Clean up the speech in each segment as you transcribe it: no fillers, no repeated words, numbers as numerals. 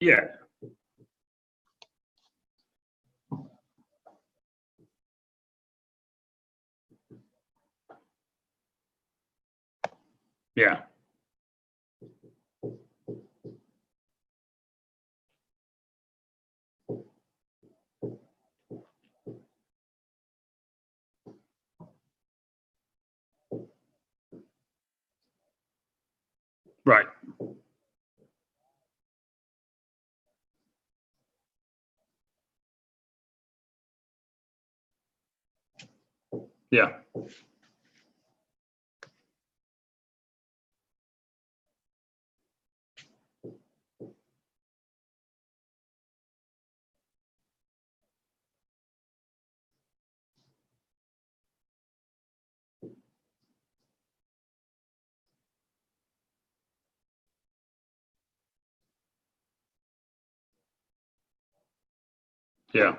Yeah. Yeah. Right. Yeah. Yeah.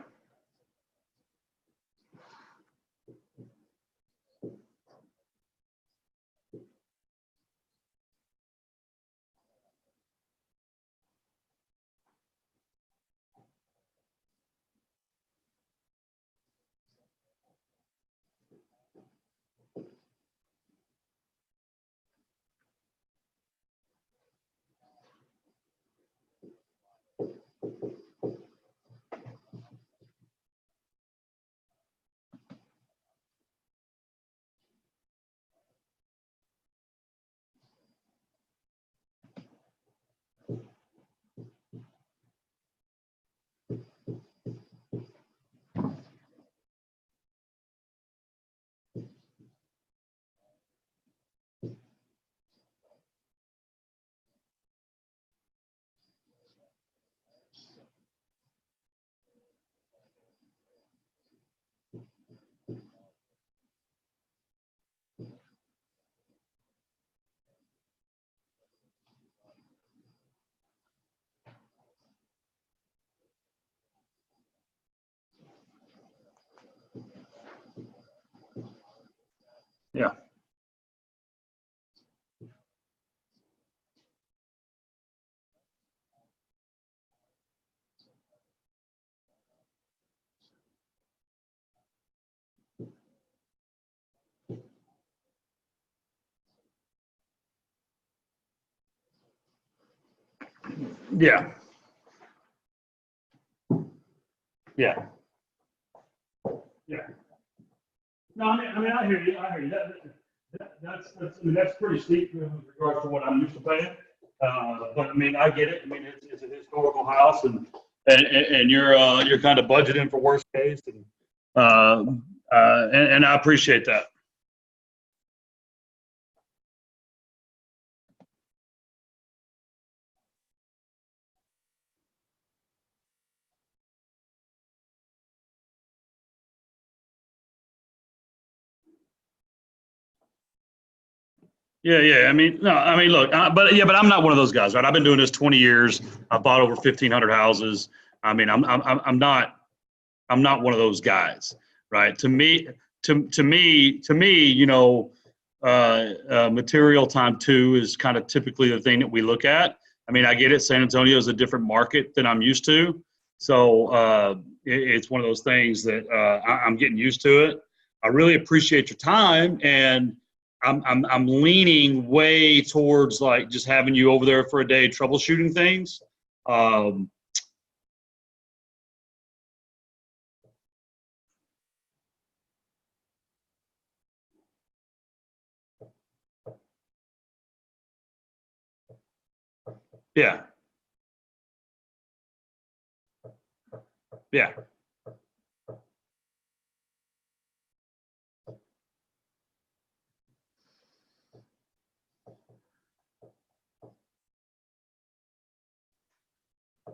Yeah. Yeah. Yeah. Yeah. No, I hear you. I hear you. That's, I mean, that's pretty steep with regards to what I'm used to paying. But I mean, I get it. I mean, it's a historical house, and you're kind of budgeting for worst case, and I appreciate that. Yeah, yeah. I mean, no, I mean, look, but yeah, but I'm not one of those guys, right? I've been doing this 20 years. I bought over 1,500 houses. I mean, I'm not one of those guys, right? To me, material time two is kind of typically the thing that we look at. I mean, I get it. San Antonio is a different market than I'm used to, so it's one of those things that I'm getting used to it. I really appreciate your time, and I'm leaning way towards like just having you over there for a day troubleshooting things. Um, yeah, yeah,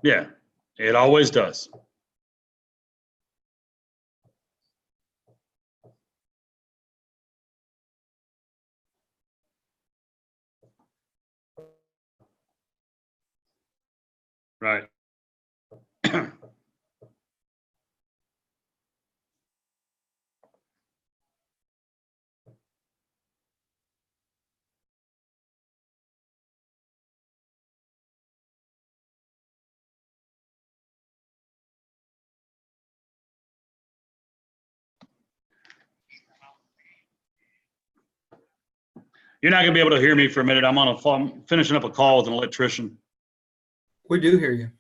yeah. It always does. Right. You're not gonna be able to hear me for a minute. I'm finishing up a call with an electrician. We do hear you.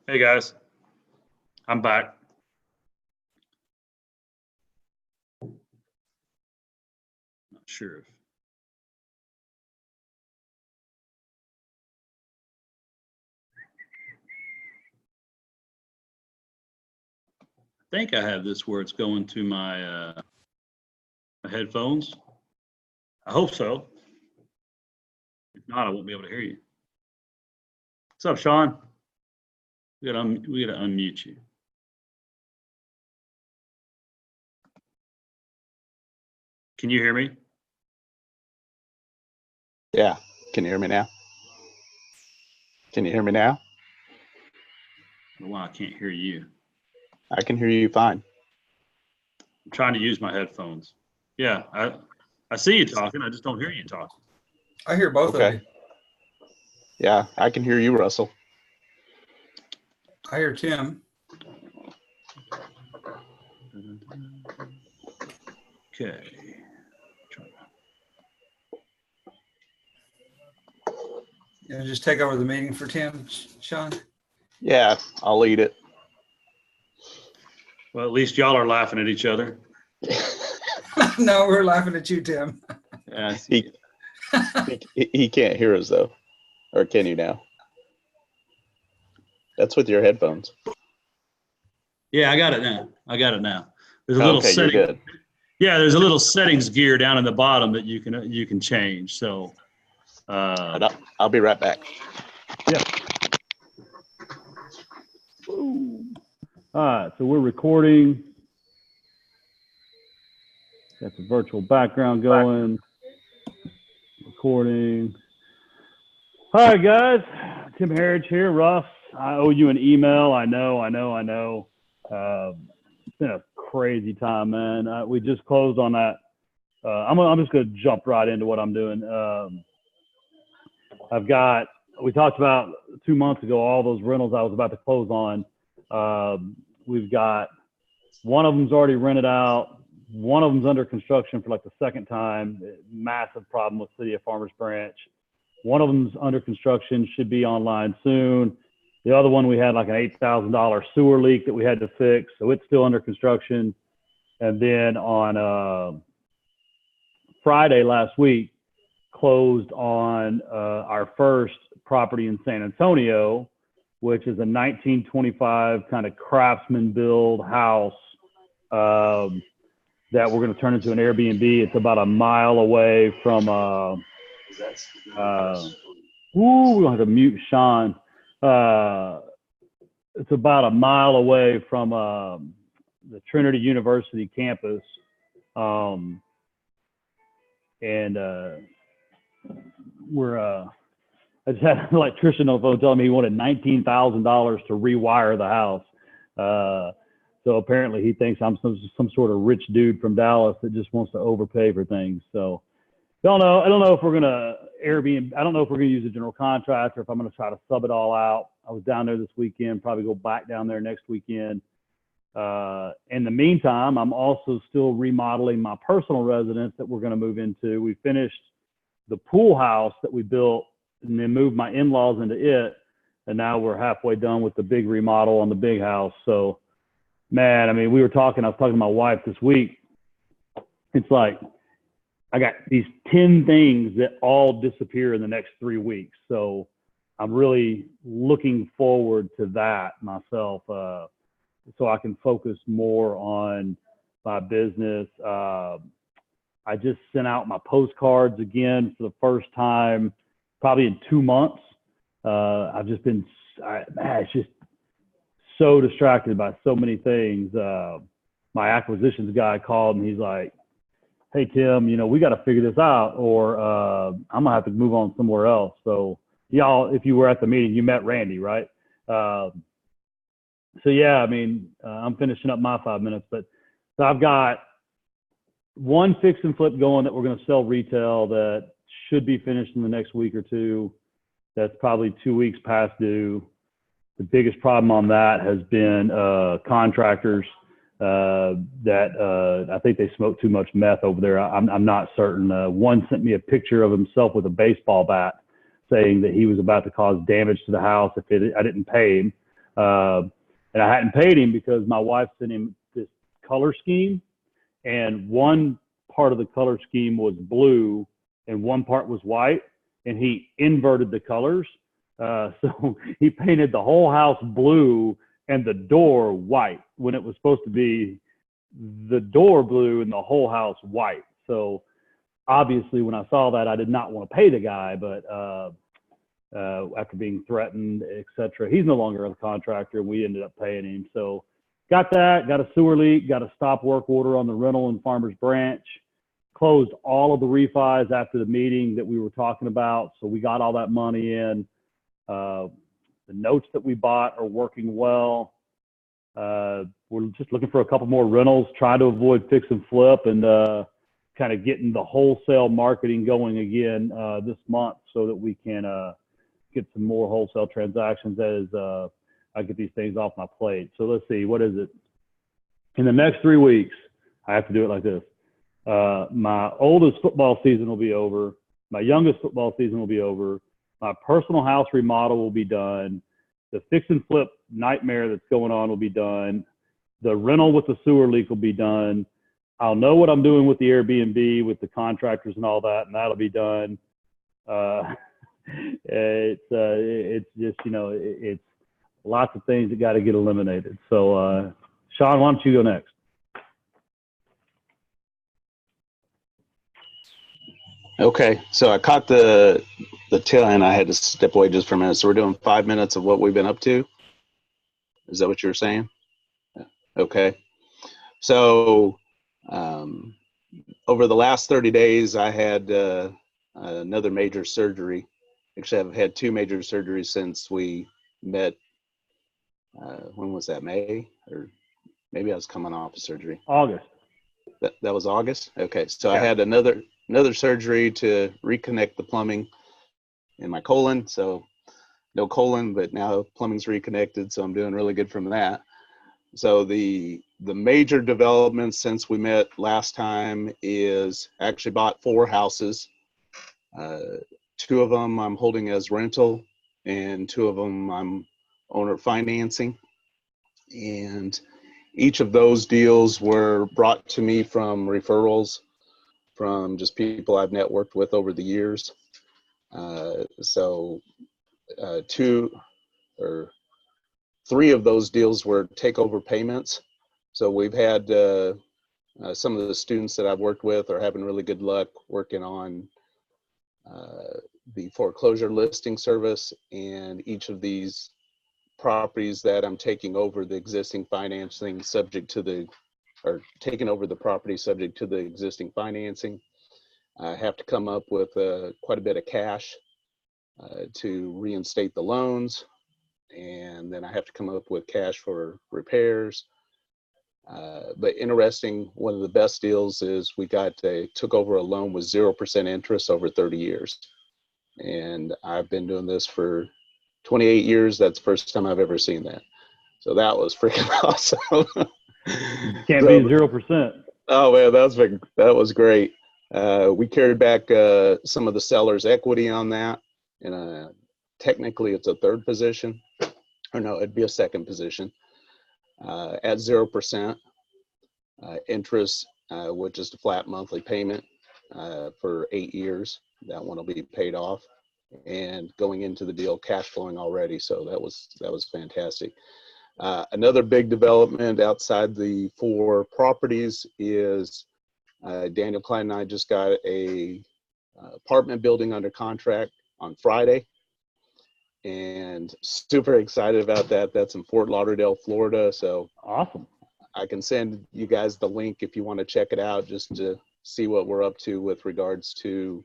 Hey guys, I'm back. Not sure if I think I have this where it's going to my my headphones. I hope so. If not, I won't be able to hear you. What's up, Sean? We gotta unmute you. Can you hear me? Yeah. Can you hear me now? Can you hear me now? I don't know why I can't hear you. I can hear you fine. I'm trying to use my headphones. Yeah, I see you talking. I just don't hear you talking. I hear both of Okay. you. Yeah, I can hear you, Russell. I hear Tim. Okay. You just take over the meeting for Tim, Sean. Yeah, I'll lead it. Well, at least y'all are laughing at each other. No, we're laughing at you, Tim. Yeah, He can't hear us though. Or can you now? That's with your headphones. yeah, I got it now. There's a little Okay, you're setting. good. Yeah, there's a little settings gear down in the bottom that you can change. So, I'll be right back. yeah. All right, so we're recording. Got the virtual background going. Recording. Hi guys, Tim Harridge here. Russ, I owe you an email. I know. It's been a crazy time, man. We just closed on that. I'm just gonna jump right into what I'm doing. We talked about 2 months ago all those rentals I was about to close on. We've got one of them's already rented out. One of them's under construction for like the second time. Massive problem with City of Farmers Branch. One of them's under construction, should be online soon. The other one, we had like an $8,000 sewer leak that we had to fix, so it's still under construction. And then on Friday last week, closed on our first property in San Antonio, which is a 1925 kind of craftsman build house that we're going to turn into an Airbnb. It's about a mile away from we're going to have to mute Sean. It's about a mile away from the Trinity University campus. And I just had an electrician on the phone telling me he wanted $19,000 to rewire the house. So apparently he thinks I'm some sort of rich dude from Dallas that just wants to overpay for things. So I don't know if we're gonna Airbnb. I don't know if we're gonna use a general contractor. If I'm gonna try to sub it all out. I was down there this weekend. Probably go back down there next weekend. In the meantime, I'm also still remodeling my personal residence that we're gonna move into. We finished the pool house that we built and then moved my in-laws into it. And now we're halfway done with the big remodel on the big house. So, man, I mean, I was talking to my wife this week. It's like, I got these 10 things that all disappear in the next 3 weeks. So I'm really looking forward to that myself. So I can focus more on my business. I just sent out my postcards again for the first time, probably in 2 months. I've just been, it's just so distracted by so many things. My acquisitions guy called and he's like, hey, Tim, we got to figure this out or I'm going to have to move on somewhere else. So y'all, if you were at the meeting, you met Randy, right? So yeah, I mean, I'm finishing up my 5 minutes, but so I've got one fix and flip going that we're going to sell retail that should be finished in the next week or two. That's probably 2 weeks past due. The biggest problem on that has been contractors that I think they smoke too much meth over there. I'm not certain. One sent me a picture of himself with a baseball bat saying that he was about to cause damage to the house if I didn't pay him. And I hadn't paid him because my wife sent him this color scheme, and one part of the color scheme was blue and one part was white, and he inverted the colors. So he painted the whole house blue and the door white when it was supposed to be the door blue and the whole house white. So obviously when I saw that, I did not want to pay the guy, but after being threatened, etc., he's no longer a contractor. We ended up paying him. So got a sewer leak, got a stop work order on the rental in Farmers Branch, closed all of the refis after the meeting that we were talking about. So we got all that money in. The notes that we bought are working well. We're just looking for a couple more rentals, trying to avoid fix and flip, and kind of getting the wholesale marketing going again this month so that we can get some more wholesale transactions as I get these things off my plate. So let's see, what is it? In the next 3 weeks, I have to do it like this. My oldest football season will be over. My youngest football season will be over. My personal house remodel will be done. The fix and flip nightmare that's going on will be done. The rental with the sewer leak will be done. I'll know what I'm doing with the Airbnb, with the contractors and all that, and that'll be done. It's just, it's lots of things that got to get eliminated. So, Sean, why don't you go next? Okay, so I caught the tail end. I had to step away just for a minute. So we're doing 5 minutes of what we've been up to. Is that what you were saying? Okay. So over the last 30 days, I had another major surgery. Actually, I've had 2 major surgeries since we met. When was that? May? Or maybe I was coming off of surgery. August. That was August? Okay. So Yeah. I had another surgery to reconnect the plumbing in my colon. So no colon, but now plumbing's reconnected. So I'm doing really good from that. So the major development since we met last time is I actually bought 4 houses. 2 of them I'm holding as rental, and 2 of them I'm owner financing. And each of those deals were brought to me from referrals from just people I've networked with over the years. So 2 or 3 of those deals were takeover payments. So we've had some of the students that I've worked with are having really good luck working on the foreclosure listing service, and each of these properties that I'm taking over the existing financing taking over the property subject to the existing financing. I have to come up with quite a bit of cash to reinstate the loans, and then I have to come up with cash for repairs. But interesting, one of the best deals is we took over a loan with 0% interest over 30 years. And I've been doing this for 28 years. That's the first time I've ever seen that. So that was freaking awesome. Can't beat 0%. Oh man, that was great. We carried back some of the seller's equity on that. And technically it's a third position. Or no, it'd be a second position. At 0% interest, with just a flat monthly payment for 8 years. That one will be paid off, and going into the deal, cash flowing already. So that was fantastic. Another big development outside the 4 properties is Daniel Klein and I just got a apartment building under contract on Friday. And super excited about that. That's in Fort Lauderdale, Florida. So Awesome. I can send you guys the link if you want to check it out, just to see what we're up to with regards to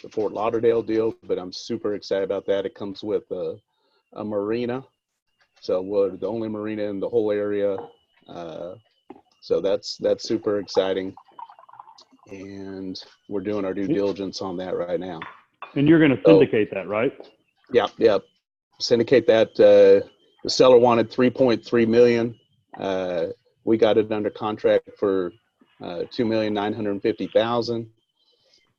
the Fort Lauderdale deal. But I'm super excited about that. It comes with a marina. So we're the only marina in the whole area. So that's super exciting. And we're doing our due diligence on that right now. And you're going to syndicate that, right? Yep. Syndicate that. The seller wanted 3.3 million. We got it under contract for 2,950,000.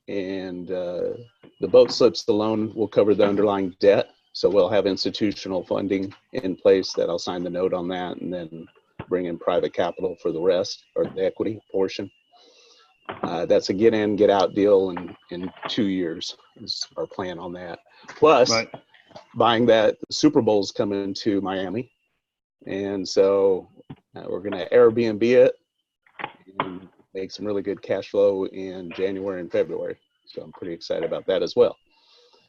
And the boat slips, the loan will cover the underlying debt. So we'll have institutional funding in place that I'll sign the note on that, and then bring in private capital for the rest, or the equity portion. That's a get in, get out deal in 2 years is our plan on that. Plus, Right. buying that, the Super Bowl's coming to Miami. And so we're going to Airbnb it and make some really good cash flow in January and February. So I'm pretty excited about that as well.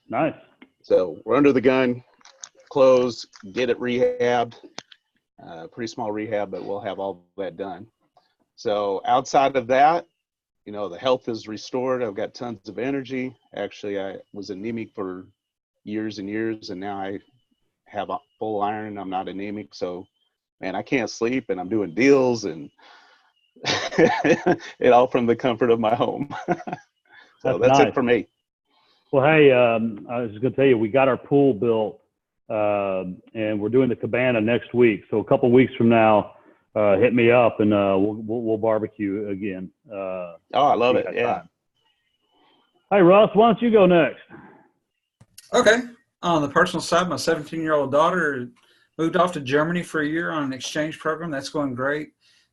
Nice. So we're under the gun, close, get it rehabbed. Pretty small rehab, but we'll have all that done. So outside of that, you know, the health is restored. I've got tons of energy. Actually, I was anemic for years and years, and now I have a full iron. I'm not anemic. So, man, I can't sleep, and I'm doing deals, and it all from the comfort of my home. So that's nice. it for me. Well, hey, I was just going to tell you, we got our pool built, and we're doing the cabana next week. So a couple of weeks from now, hit me up, and we'll barbecue again. Oh, I love it. Yeah. Time. Hey, Russ, why don't you go next? Okay. On the personal side, my 17-year-old daughter moved off to Germany for a year on an exchange program. That's going great.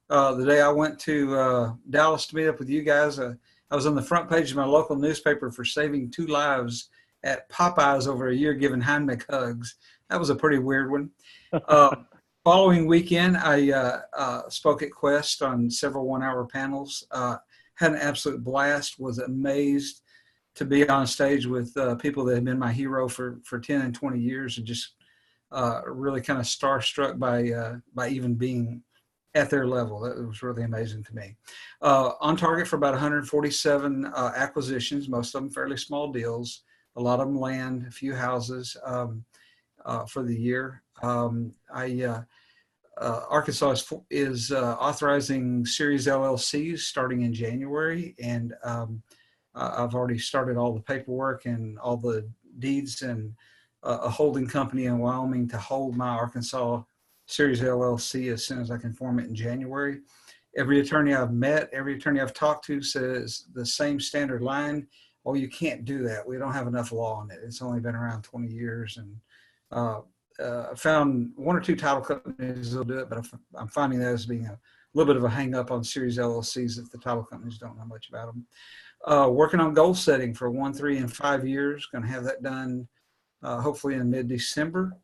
The day I went to Dallas to meet up with you guys, I was on the front page of my local newspaper for saving 2 lives at Popeyes over a year, giving Heimlich hugs. That was a pretty weird one. Following weekend, I spoke at Quest on several 1-hour panels. Had an absolute blast. Was amazed to be on stage with people that have been my hero for 10 and 20 years, and just really kind of starstruck by even being at their level. That was really amazing to me. On target for about 147 acquisitions, most of them fairly small deals, a lot of them land, a few houses for the year. Arkansas is authorizing Series LLCs starting in January, and I've already started all the paperwork and all the deeds, and a holding company in Wyoming to hold my Arkansas Series LLC as soon as I can form it in January. Every attorney I've met, every attorney I've talked to says the same standard line. Oh, you can't do that. We don't have enough law on it. It's only been around 20 years. And I found 1 or 2 title companies will do it, but I'm finding that as being a little bit of a hang up on Series LLCs if the title companies don't know much about them. Working on goal setting for 1, 3, and 5 years. Going to have that done hopefully in mid-December.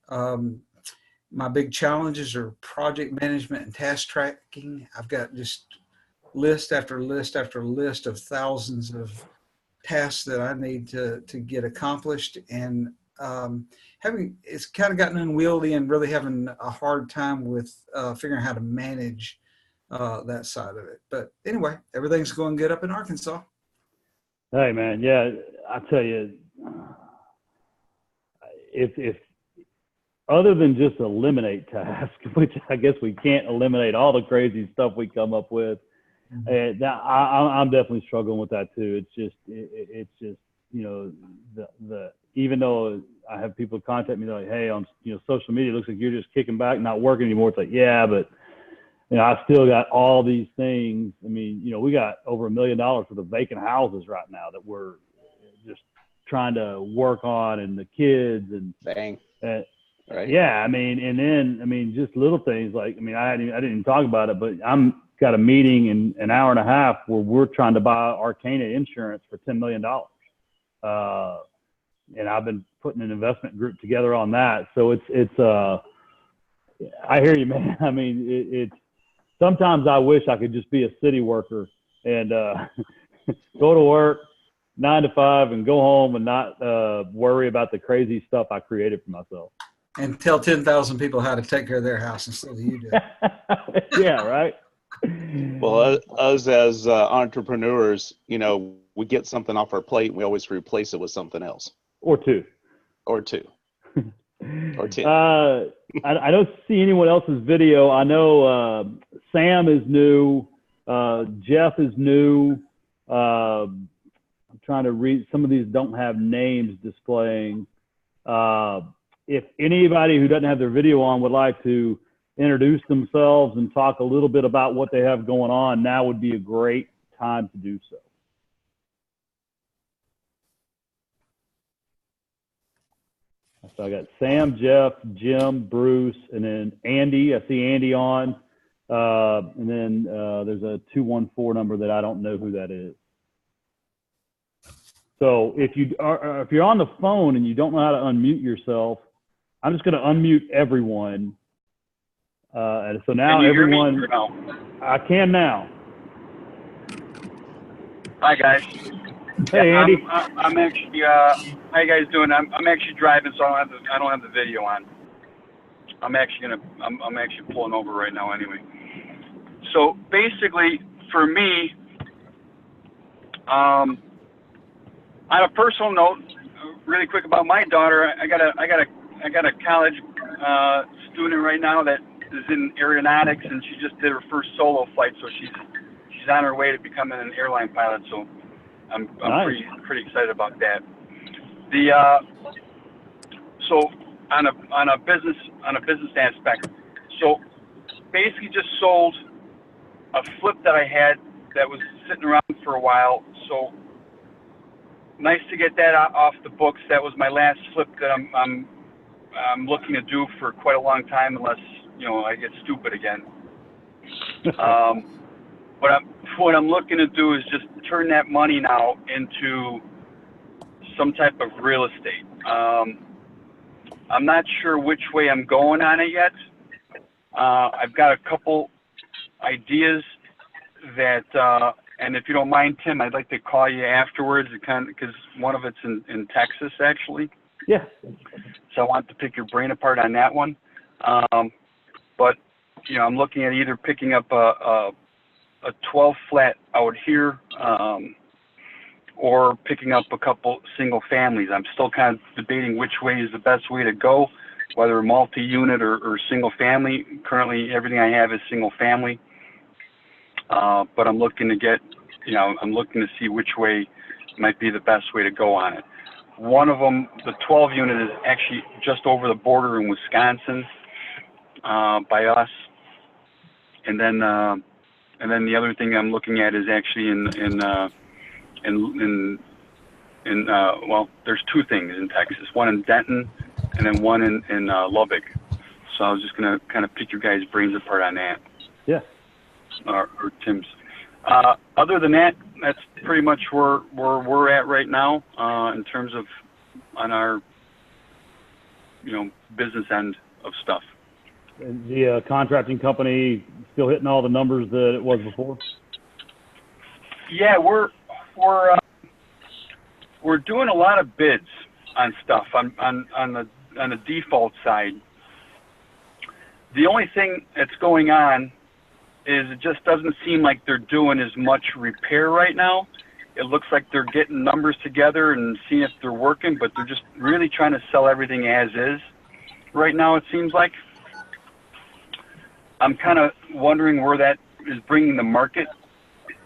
My big challenges are project management and task tracking. I've got just list after list after list of thousands of tasks that I need to get accomplished, and it's kind of gotten unwieldy and really having a hard time with figuring out how to manage that side of it. But anyway, everything's going good up in Arkansas. Hey man, yeah, I tell you, if other than just eliminate tasks, which I guess we can't eliminate all the crazy stuff we come up with, and I'm definitely struggling with that too. It's just the even though I have people contact me, they're like, hey, on social media, it looks like you're just kicking back, not working anymore. It's like, yeah, but I still got all these things. I mean, we got over $1 million worth of vacant houses right now that we're just trying to work on, and the kids and Bang. Right. yeah, I mean, just little things like, I didn't even talk about it, but I'm got a meeting in an hour and a half where we're trying to buy Arcana insurance for $10 million. And I've been putting an investment group together on that. So I hear you, man. I mean, it's sometimes I wish I could just be a city worker and go to work 9 to 5 and go home and not worry about the crazy stuff I created for myself. And tell 10,000 people how to take care of their house instead of you doing. Yeah, right. Well, us as entrepreneurs, we get something off our plate and we always replace it with something else. Or two. Or 10. I don't see anyone else's video. I know Sam is new. Jeff is new. I'm trying to read. Some of these don't have names displaying. If anybody who doesn't have their video on would like to introduce themselves and talk a little bit about what they have going on, now would be a great time to do so. So I got Sam, Jeff, Jim, Bruce, and then Andy. I see Andy on. And then there's a 214 number that I don't know who that is. So if you're on the phone and you don't know how to unmute yourself, I'm just going to unmute everyone. And so now everyone, I can now. Hi guys. Hey Andy. I'm actually. How you guys doing? I'm actually driving, so I don't have the video on. I'm actually pulling over right now anyway. So basically, for me, on a personal note, really quick about my daughter, I got a college student right now that is in aeronautics, and she just did her first solo flight, so she's on her way to becoming an airline pilot. So I'm nice. pretty excited about that. So on a business aspect, so basically just sold a flip that I had that was sitting around for a while. So nice to get that off the books. That was my last flip that I'm looking to do for quite a long time, unless I get stupid again. What I'm looking to do is just turn that money now into some type of real estate. I'm not sure which way I'm going on it yet. I've got a couple ideas that, and if you don't mind, Tim, I'd like to call you afterwards, because one of it's in Texas, actually. Yeah. So I want to pick your brain apart on that one. But I'm looking at either picking up a 12 flat out here, or picking up a couple single families. I'm still kind of debating which way is the best way to go, whether multi-unit or single family. Currently, everything I have is single family. But I'm looking to see which way might be the best way to go on it. One of them, the 12 unit, is actually just over the border in Wisconsin, by us. And then the other thing I'm looking at is actually well, there's two things in Texas, one in Denton and then one in Lubbock. So I was just going to kind of pick your guys' brains apart on that. Yeah. Or Tim's. Other than that, that's pretty much where we're at right now, in terms of on our, business end of stuff. And the contracting company still hitting all the numbers that it was before? Yeah, we're doing a lot of bids on stuff on the default side. The only thing that's going on is it just doesn't seem like they're doing as much repair right now. it looks like they're getting numbers together and seeing if they're working, but they're just really trying to sell everything as is right now, it seems like. I'm kind of wondering where that is bringing the market.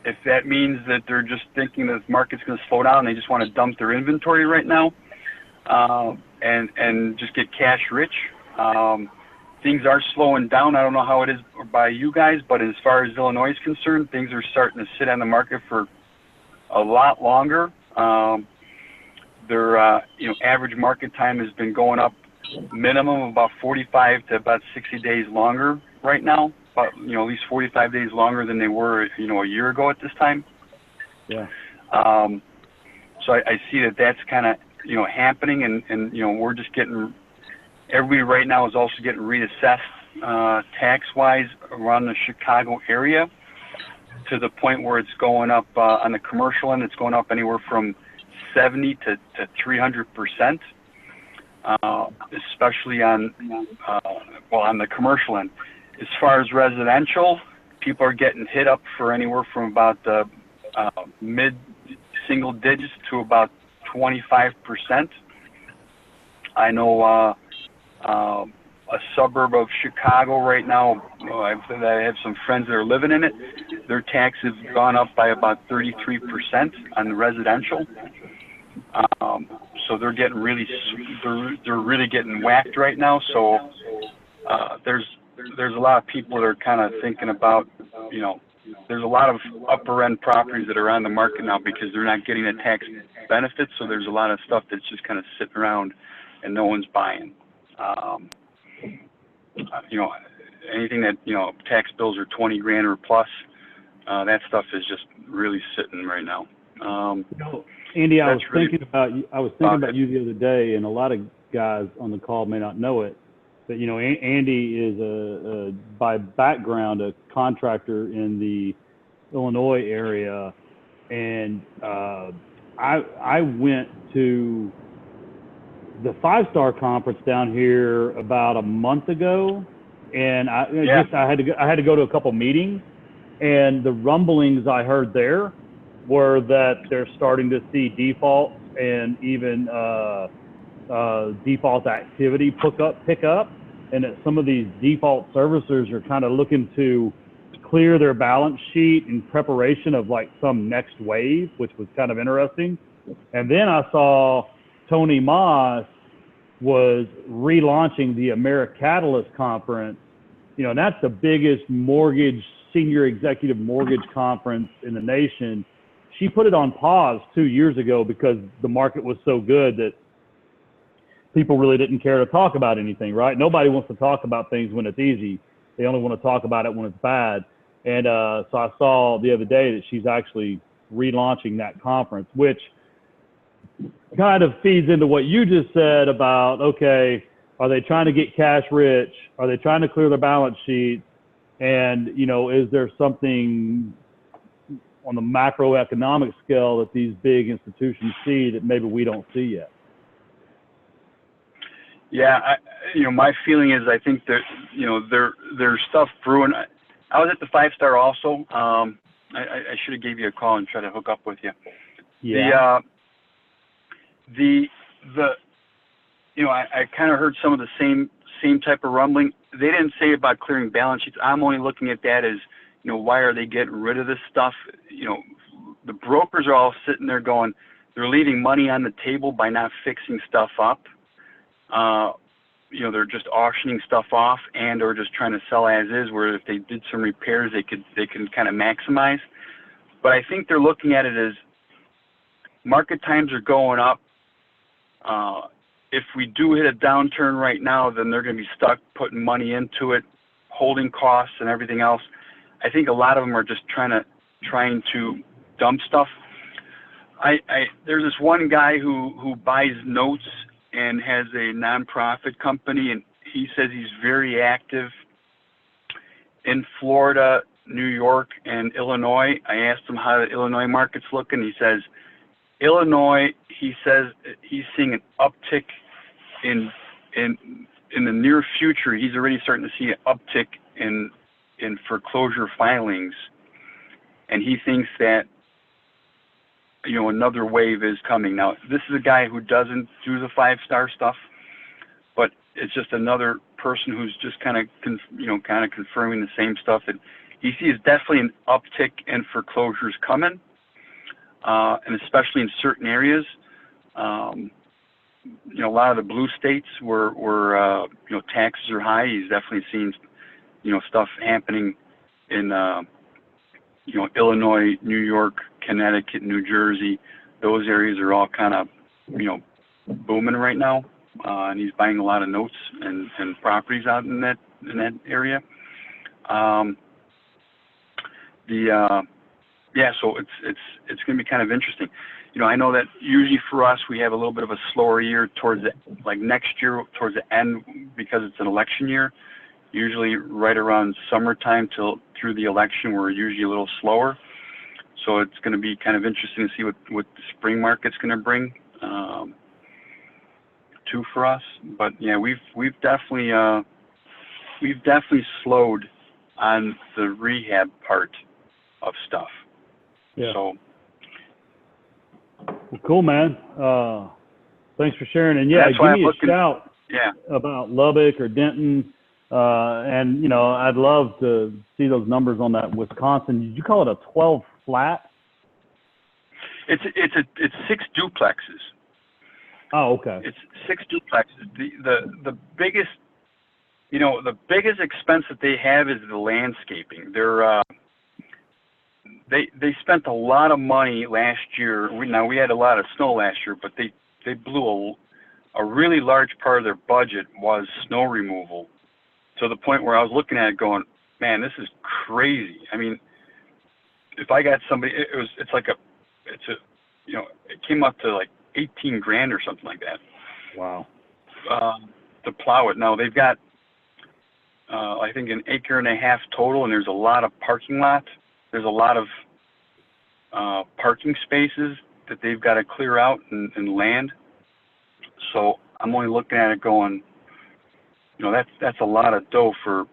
If that means that they're just thinking that the market's going to slow down, they just want to dump their inventory right now, and just get cash rich. Things are slowing down. I don't know how it is by you guys, but as far as Illinois is concerned, things are starting to sit on the market for a lot longer. Their average market time has been going up minimum of about 45 to about 60 days longer right now, but at least 45 days longer than they were a year ago at this time. Yeah. So I see that that's kind of happening, and we're just getting, everybody right now is also getting reassessed tax wise around the Chicago area, to the point where it's going up on the commercial end. It's going up anywhere from 70 to 300%, especially on the commercial end. As far as residential, people are getting hit up for anywhere from about the mid single digits to about 25%. I know a suburb of Chicago right now, I have some friends that are living in it. Their taxes have gone up by about 33% on the residential. So they're getting they're really getting whacked right now. So there's a lot of people that are kind of thinking about, there's a lot of upper end properties that are on the market now because they're not getting the tax benefits. So there's a lot of stuff that's just kind of sitting around and no one's buying. Anything that, tax bills are 20 grand or plus, that stuff is just really sitting right now. Andy, I was That's really thinking about you the other day, and a lot of guys on the call may not know it, but Andy is by background a contractor in the Illinois area, and I went to the 5-Star Conference down here about a month ago, and I had to go to a couple meetings, and the rumblings I heard there were that they're starting to see defaults and even default activity pick up, and that some of these default servicers are kind of looking to clear their balance sheet in preparation of like some next wave, which was kind of interesting. And then I saw Tony Moss was relaunching the AmeriCatalyst Conference. And that's the biggest senior executive mortgage conference in the nation. She put it on pause 2 years ago because the market was so good that people really didn't care to talk about anything, right? Nobody wants to talk about things when it's easy. They only want to talk about it when it's bad. And so I saw the other day that she's actually relaunching that conference, which kind of feeds into what you just said about, okay, are they trying to get cash rich? Are they trying to clear their balance sheet? And, is there something on the macroeconomic scale that these big institutions see that maybe we don't see yet? Yeah, my feeling is I think that, there's stuff brewing. I was at the 5-Star also. I should have gave you a call and try to hook up with you. Yeah. I kind of heard some of the same type of rumbling. They didn't say about clearing balance sheets. I'm only looking at that as, why are they getting rid of this stuff? The brokers are all sitting there going, they're leaving money on the table by not fixing stuff up. They're just auctioning stuff off or just trying to sell as is, where if they did some repairs, they can kind of maximize. But I think they're looking at it as market times are going up. If we do hit a downturn right now, then they're going to be stuck putting money into it, holding costs and everything else. I think a lot of them are just trying to dump stuff. There's this one guy who buys notes and has a nonprofit company, and he says he's very active in Florida, New York, and Illinois. I asked him how the Illinois market's looking. He says Illinois, he says he's seeing an uptick in the near future. He's already starting to see an uptick in foreclosure filings, and he thinks that another wave is coming. Now, this is a guy who doesn't do the 5-star stuff, but it's just another person who's just kind of confirming the same stuff that he sees definitely an uptick in foreclosures coming, and especially in certain areas. A lot of the blue states where taxes are high, he's definitely seen, stuff happening in, Illinois, New York, Connecticut, New Jersey. Those areas are all kind of, booming right now. And he's buying a lot of notes and properties out in that area. So it's going to be kind of interesting. I know that usually for us, we have a little bit of a slower year towards next year, towards the end, because it's an election year. Usually right around summertime through the election, we're usually a little slower. So it's going to be kind of interesting to see what the spring market's going to bring too for us. But yeah, we've definitely slowed on the rehab part of stuff. Yeah. So. Well, cool, man. Thanks for sharing. And yeah, give me a shout about Lubbock or Denton. And I'd love to see those numbers on that Wisconsin. Did you call it a 12 flat? It's 6 duplexes. Oh, okay. It's 6 duplexes. The biggest, the biggest expense that they have is the landscaping. They spent a lot of money last year. We had a lot of snow last year, but they blew a really large part of their budget was snow removal, to the point where I was looking at it going, man, this is crazy. I mean, if I got somebody, it came up to like $18,000 or something like that. Wow. To plow it. Now they've got, I think, 1.5 acres total, and there's a lot of parking lot. There's a lot of parking spaces that they've got to clear out and land. So I'm only looking at it going, that's a lot of dough for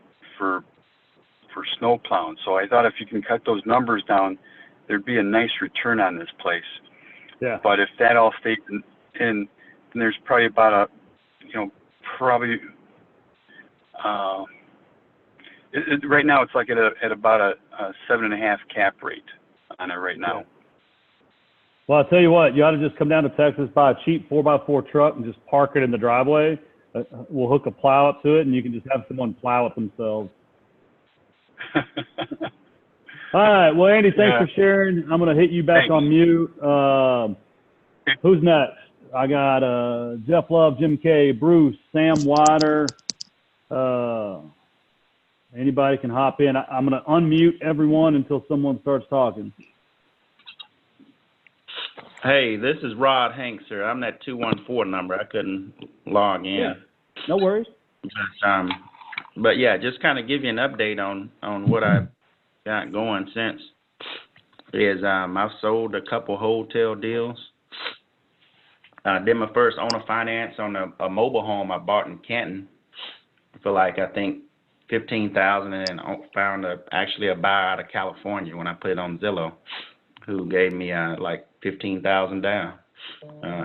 snow plowing. So I thought if you can cut those numbers down, there'd be a nice return on this place. Yeah. But if that all stayed in, then there's probably about right now it's like at about a 7.5 cap rate on it right now. Yeah. Well, I'll tell you what, you ought to just come down to Texas, buy a cheap 4x4 truck and just park it in the driveway. We'll hook a plow up to it, and you can just have someone plow it themselves. All right. Well, Andy, thanks for sharing. I'm going to hit you back on mute. Who's next? I got Jeff Love, Jim K, Bruce, Sam Wider. Anybody can hop in. I'm going to unmute everyone until someone starts talking. Hey, this is Rod Hanks, sir. I'm that 214 number. I couldn't log in. Yeah, no worries. But yeah, just kind of give you an update on what I've got going since. I've sold a couple hotel deals. I did my first owner finance on a mobile home I bought in Canton for I think $15,000, and then found actually a buyer out of California when I put it on Zillow, who gave me $15,000 down,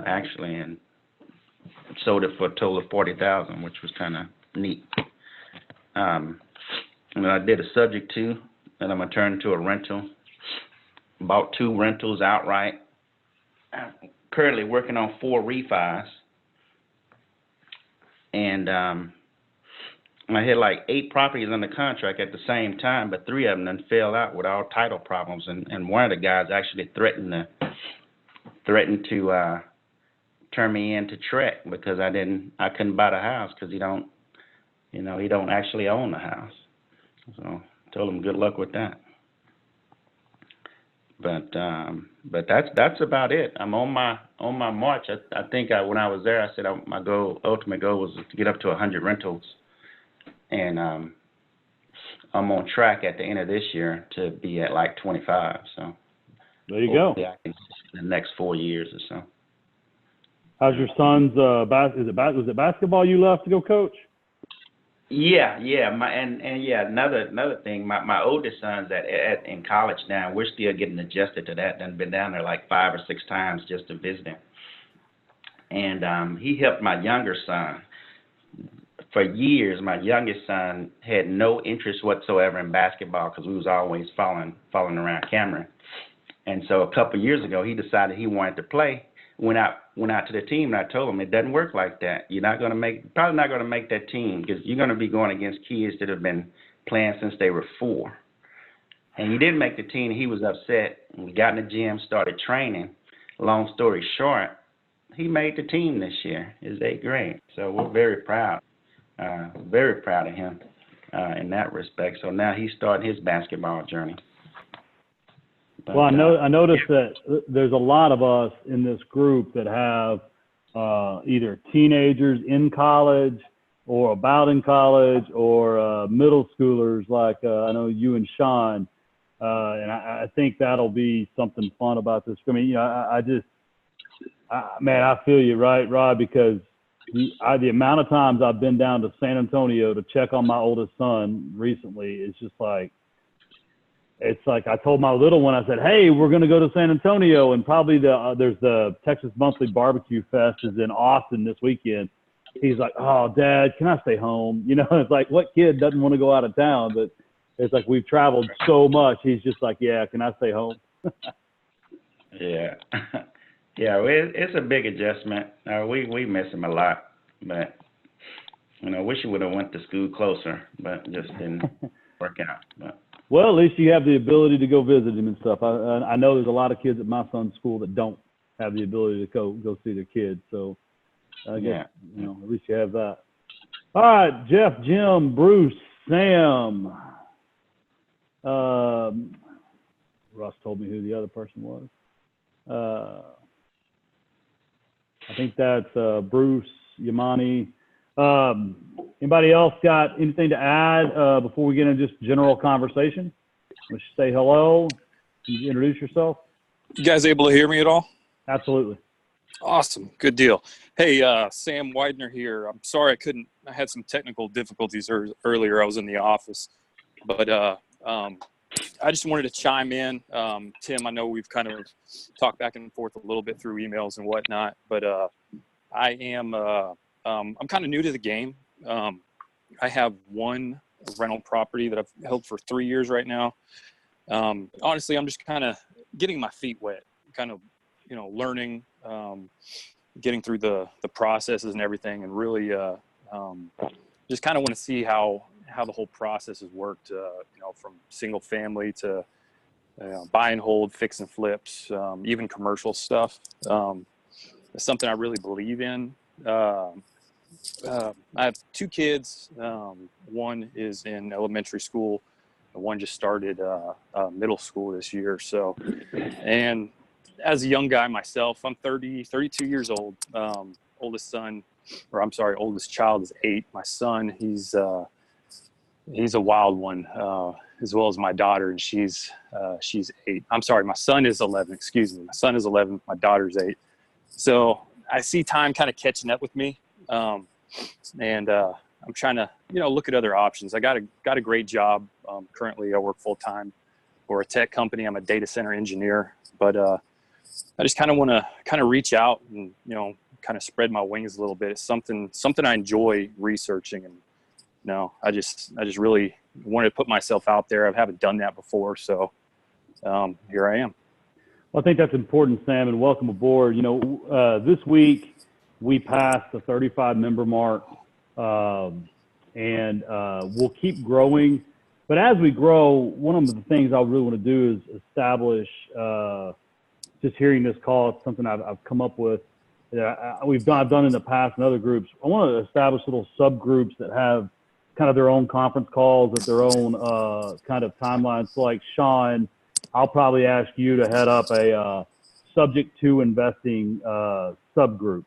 actually, and sold it for a total of $40,000, which was kind of neat. And I did a subject to, and I'm gonna turn into a rental. Bought 2 rentals outright. I'm currently working on 4 refis, and I had 8 properties under contract at the same time, but 3 of them then fell out with all title problems, and one of the guys actually threatened to turn me into TREC because I couldn't buy the house because he don't actually own the house. So I told him good luck with that. But that's about it. I'm on my march. I think when I was there, I said my ultimate goal was to get up to 100 rentals, and I'm on track at the end of this year to be at 25. So there you go. I can in the next 4 years or so. How's your son's was it basketball you left to go coach? Yeah, yeah. And yeah, another thing. My oldest son's in college now. We're still getting adjusted to that. Done been down there like 5 or 6 times just to visit him. And he helped my younger son. For years, my youngest son had no interest whatsoever in basketball because we was always following around Cameron. And so a couple of years ago, he decided he wanted to play. Went out to the team, and I told him it doesn't work like that. You're probably not going to make that team because you're going to be going against kids that have been playing since they were 4. And he didn't make the team. He was upset. We got in the gym, started training. Long story short, he made the team this year, his 8th grade. So we're very proud of him in that respect. So now he's starting his basketball journey. But, Well, I noticed that there's a lot of us in this group that have either teenagers in college or about in college or middle schoolers like I know you and Sean. And I think that'll be something fun about this. I mean, you know, man, I feel you, right, Rod, because the amount of times I've been down to San Antonio to check on my oldest son recently is just like, it's like I told my little one, I said, hey, we're going to go to San Antonio, and probably there's the Texas Monthly Barbecue Fest is in Austin this weekend. He's like, oh, Dad, can I stay home? You know, it's like, what kid doesn't want to go out of town? But it's like we've traveled so much. He's just like, yeah, can I stay home? Yeah. Yeah, it's a big adjustment. We miss him a lot, but, you know, wish he would have went to school closer, but just didn't work out. But. Well, at least you have the ability to go visit him and stuff. I know there's a lot of kids at my son's school that don't have the ability to go see their kids. So I guess, you know, at least you have that. All right, Jeff, Jim, Bruce, Sam. Russ told me who the other person was. I think that's Bruce, Yamani. Anybody else got anything to add before we get into just general conversation? Let's say hello. Can you introduce yourself? You guys able to hear me at all? Absolutely. Awesome. Good deal. Hey, Sam Widener here. I'm sorry I had some technical difficulties earlier. I was in the office. But I just wanted to chime in. Tim, I know we've kind of talked back and forth a little bit through emails and whatnot, but I am I'm kind of new to the game. I have one rental property that I've held for 3 years right now. Honestly, I'm just kind of getting my feet wet, kind of, you know, learning, getting through the processes and everything, and really just kind of want to see how the whole process has worked, you know, from single family to buy and hold, fix and flips, even commercial stuff. It's something I really believe in. I have 2 kids. One is in elementary school, and one just started middle school this year. So, and as a young guy myself, I'm 32 years old. Oldest child is 8. My son, he's a wild one, as well as my daughter, and she's 8. I'm sorry, my son is 11. Excuse me, my son is 11. My daughter's 8. So I see time kind of catching up with me, and I'm trying to, you know, look at other options. I got a great job. Currently, I work full time for a tech company. I'm a data center engineer, but I just kind of want to kind of reach out and, you know, kind of spread my wings a little bit. It's something I enjoy researching, and no, I just really wanted to put myself out there. I haven't done that before, so here I am. Well, I think that's important, Sam, and welcome aboard. You know, this week we passed the 35 member mark, and we'll keep growing. But as we grow, one of the things I really want to do is establish, just hearing this call, it's something I've come up with. I've done in the past in other groups. I want to establish little subgroups that have kind of their own conference calls at their own kind of timelines. So like Sean, I'll probably ask you to head up a subject to investing subgroup,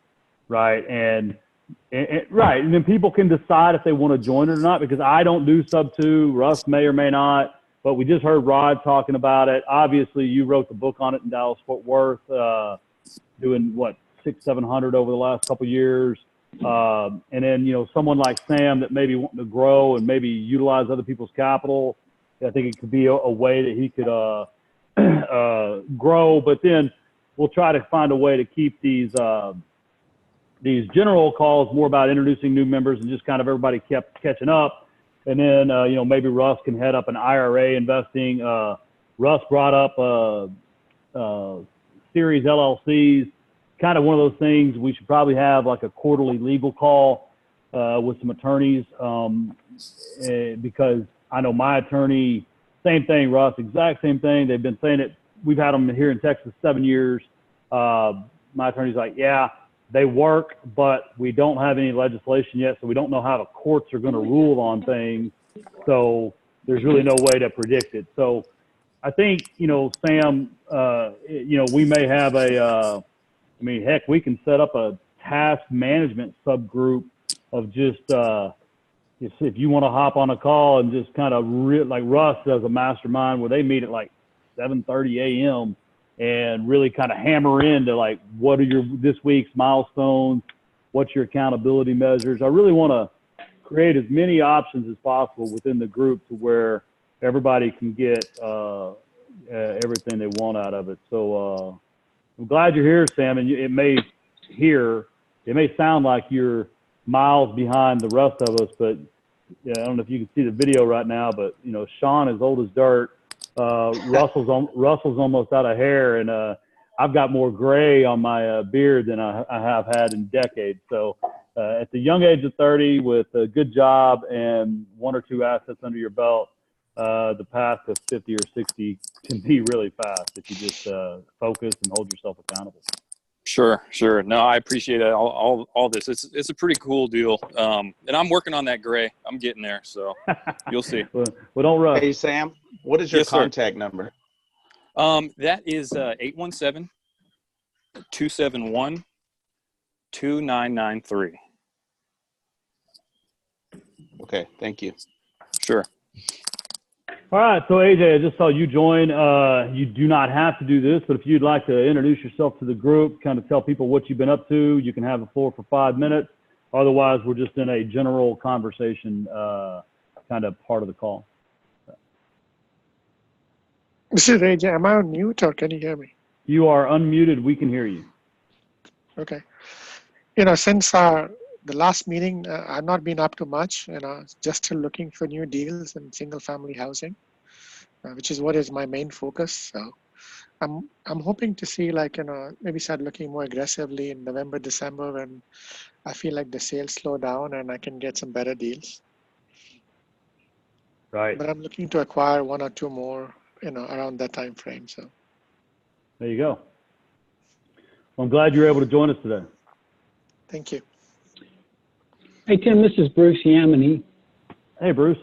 right? And then people can decide if they want to join it or not, because I don't do sub 2. Russ may or may not, but we just heard Rod talking about it. Obviously, you wrote the book on it in Dallas Fort Worth, doing what, 600-700 over the last couple of years. And then, someone like Sam that maybe wanting to grow and maybe utilize other people's capital, I think it could be a way that he could grow. But then we'll try to find a way to keep these general calls more about introducing new members and just kind of everybody kept catching up. And then, maybe Russ can head up an IRA investing. Russ brought up series LLCs, kind of one of those things. We should probably have like a quarterly legal call with some attorneys because I know my attorney, same thing, Russ, exact same thing. They've been saying it. We've had them here in Texas 7 years. My attorney's like, yeah, they work, but we don't have any legislation yet, so we don't know how the courts are going to rule on things. So there's really no way to predict it. So I think, Sam, we may have heck, we can set up a task management subgroup of just, if you want to hop on a call and just kind of like Russ does a mastermind where they meet at like 7:30 a.m. and really kind of hammer into like, what are this week's milestones? What's your accountability measures? I really want to create as many options as possible within the group to where everybody can get everything they want out of it. So I'm glad you're here, Sam. And it may sound like you're miles behind the rest of us, but I don't know if you can see the video right now, but Sean is old as dirt. Russell's almost out of hair, and I've got more gray on my beard than I have had in decades. So at the young age of 30, with a good job and 1 or 2 assets under your belt, the path to 50 or 60 can be really fast if you just focus and hold yourself accountable. Sure. No, I appreciate it. All this. It's a pretty cool deal. And I'm working on that gray. I'm getting there, so you'll see. Well, don't rush. Hey, Sam, what is your Yes, sir. contact number? That is 817-271-2993. Okay, thank you. Sure. All right, so AJ, I just saw you join. You do not have to do this, but if you'd like to introduce yourself to the group, kind of tell people what you've been up to, you can have the floor for 5 minutes. Otherwise, we're just in a general conversation kind of part of the call. This is AJ. Am I on mute or can you hear me? You are unmuted. We can hear you. Okay. Since the last meeting, I've not been up to much, just still looking for new deals in single family housing, which is what is my main focus. So I'm hoping to see maybe start looking more aggressively in November, December, when I feel like the sales slow down and I can get some better deals. Right. But I'm looking to acquire 1 or 2 more, around that time frame. So there you go. Well, I'm glad you're able to join us today. thank you. Hey, Tim, this is Bruce Yamini. Hey, Bruce.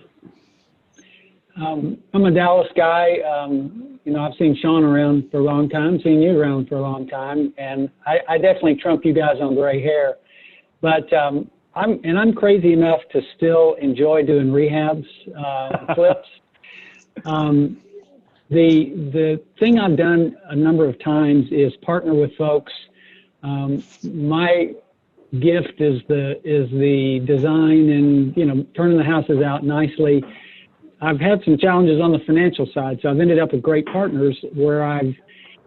I'm a Dallas guy. I've seen Sean around for a long time, seen you around for a long time, and I definitely trump you guys on gray hair. But I'm crazy enough to still enjoy doing rehabs, flips. The thing I've done a number of times is partner with folks. My gift is the design and turning the houses out nicely. I've had some challenges on the financial side, so I've ended up with great partners where I've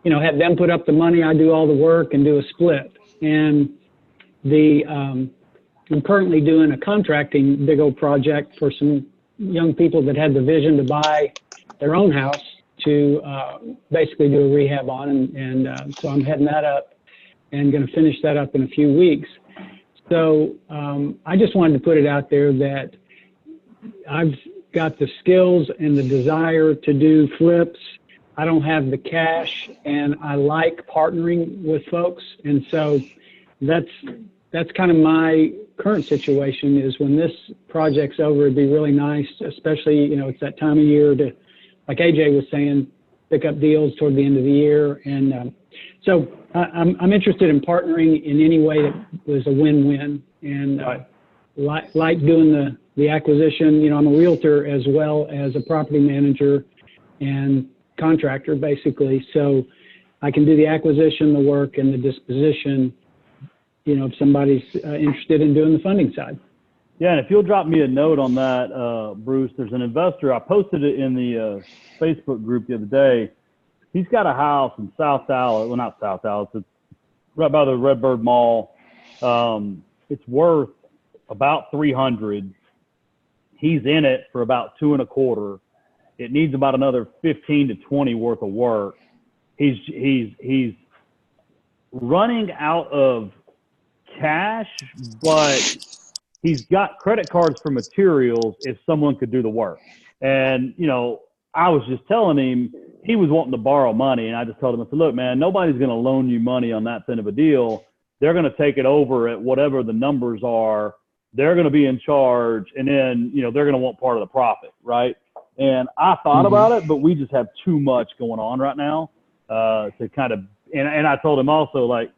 had them put up the money, I do all the work and do a split. And I'm currently doing a contracting big old project for some young people that had the vision to buy their own house to basically do a rehab on, and so I'm heading that up and going to finish that up in a few weeks. So I just wanted to put it out there that I've got the skills and the desire to do flips. I don't have the cash, and I like partnering with folks. And so that's kind of my current situation is when this project's over, it'd be really nice, especially, it's that time of year to, like AJ was saying, pick up deals toward the end of the year. And so I'm interested in partnering in any way that was a win-win, and like doing the acquisition. I'm a realtor as well as a property manager and contractor, basically. So I can do the acquisition, the work, and the disposition if somebody's interested in doing the funding side. Yeah, and if you'll drop me a note on that, Bruce, there's an investor. I posted it in the Facebook group the other day. He's got a house in South Dallas. Well, not South Dallas. It's right by the Redbird Mall. It's worth about 300. He's in it for about 2.25. It needs about another 15 to 20 worth of work. He's running out of cash, but he's got credit cards for materials if someone could do the work. And, I was just telling him he was wanting to borrow money. And I just told him, I said, look, man, nobody's going to loan you money on that thin of a deal. They're going to take it over at whatever the numbers are. They're going to be in charge. And then, they're going to want part of the profit. Right. And I thought about it, but we just have too much going on right now to kind of, and I told him also, like,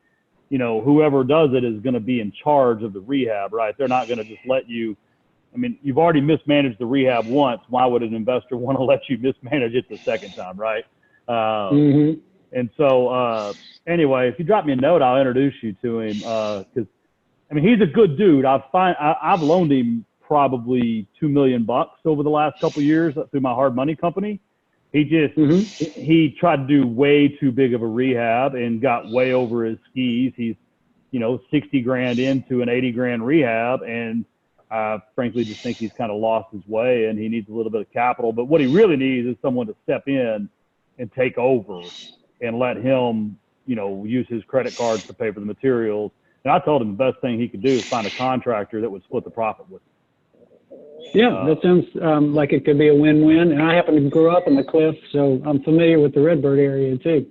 whoever does it is going to be in charge of the rehab, right? They're not going to just let you. I mean, you've already mismanaged the rehab once. Why would an investor want to let you mismanage it the second time, right? And so, anyway, if you drop me a note, I'll introduce you to him because, he's a good dude. I've loaned him probably $2 million over the last couple of years through my hard money company. He just he tried to do way too big of a rehab and got way over his skis. He's 60 grand into an 80 grand rehab, and I frankly just think he's kind of lost his way and he needs a little bit of capital. But what he really needs is someone to step in and take over and let him use his credit cards to pay for the materials. And I told him the best thing he could do is find a contractor that would split the profit with him. Yeah, that sounds like it could be a win-win. And I happen to grow up in the Cliff, so I'm familiar with the Redbird area too.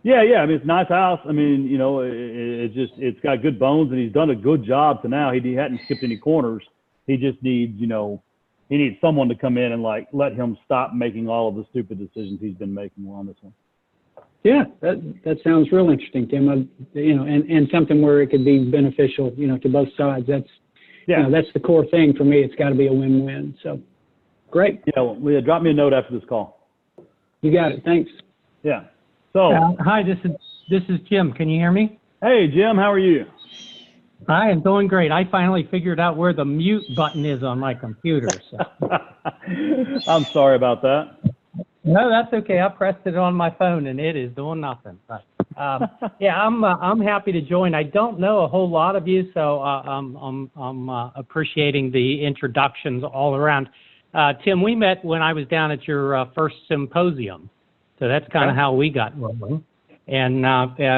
Yeah. It's a nice house. It's got good bones, and he's done a good job to now. He hadn't skipped any corners. He just needs, he needs someone to come in and let him stop making all of the stupid decisions he's been making on this one. Yeah, that sounds real interesting, Tim. And something where it could be beneficial, to both sides. That's the core thing for me. It's got to be a win-win. So, great. Yeah, drop me a note after this call. You got it. Thanks. Yeah. So, hi, this is Jim. Can you hear me? Hey, Jim. How are you? I am doing great. I finally figured out where the mute button is on my computer. So. I'm sorry about that. No, that's okay. I pressed it on my phone and it is doing nothing. But, I'm happy to join. I don't know a whole lot of you, so I'm appreciating the introductions all around. Tim, we met when I was down at your first symposium, so that's kind of how we got rolling. And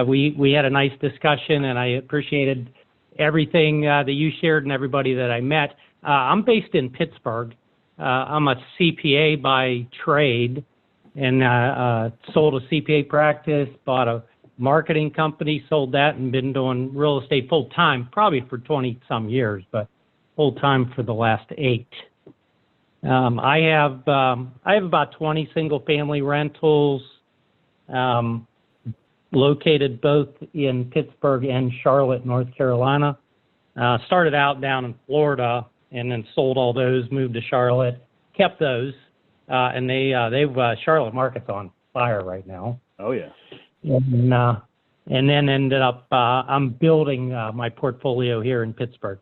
we had a nice discussion, and I appreciated everything that you shared and everybody that I met. I'm based in Pittsburgh. I'm a CPA by trade, and sold a CPA practice, bought a marketing company, sold that, and been doing real estate full time, probably for 20 some years, but full time for the last 8. I have about 20 single family rentals, located both in Pittsburgh and Charlotte, North Carolina. Started out down in Florida and then sold all those, moved to Charlotte, kept those, and they've Charlotte market's on fire right now. Oh yeah. And then ended up I'm building my portfolio here in Pittsburgh.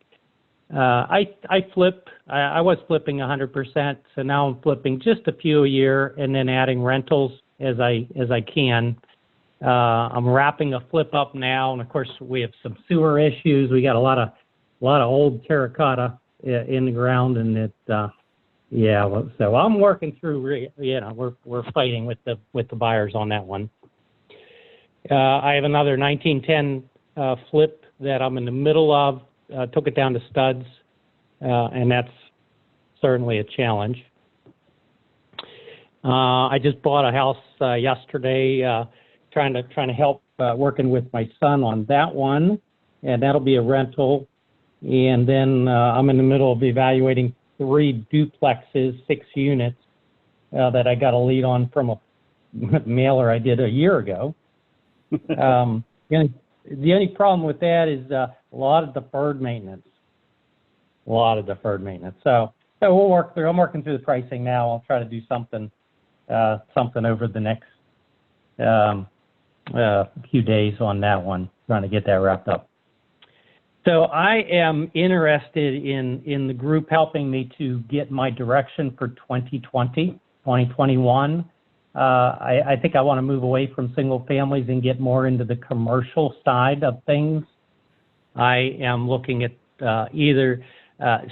I flip. I was flipping 100%, so now I'm flipping just a few a year and then adding rentals as I can. I'm wrapping a flip up now, and of course we have some sewer issues. We got a lot of old terracotta in the ground, and it so I'm working through. We're fighting with the buyers on that one. I have another 1910 flip that I'm in the middle of. Took it down to studs, and that's certainly a challenge. I just bought a house yesterday, trying to help working with my son on that one, and that'll be a rental. And then I'm in the middle of evaluating 3 duplexes, 6 units that I got a lead on from a mailer I did a year ago. The only problem with that is a lot of deferred maintenance. So we'll work through. I'm working through the pricing now. I'll try to do something over the next few days on that one, trying to get that wrapped up. So I am interested in the group helping me to get my direction for 2020, 2021. I think I want to move away from single families and get more into the commercial side of things. I am looking at either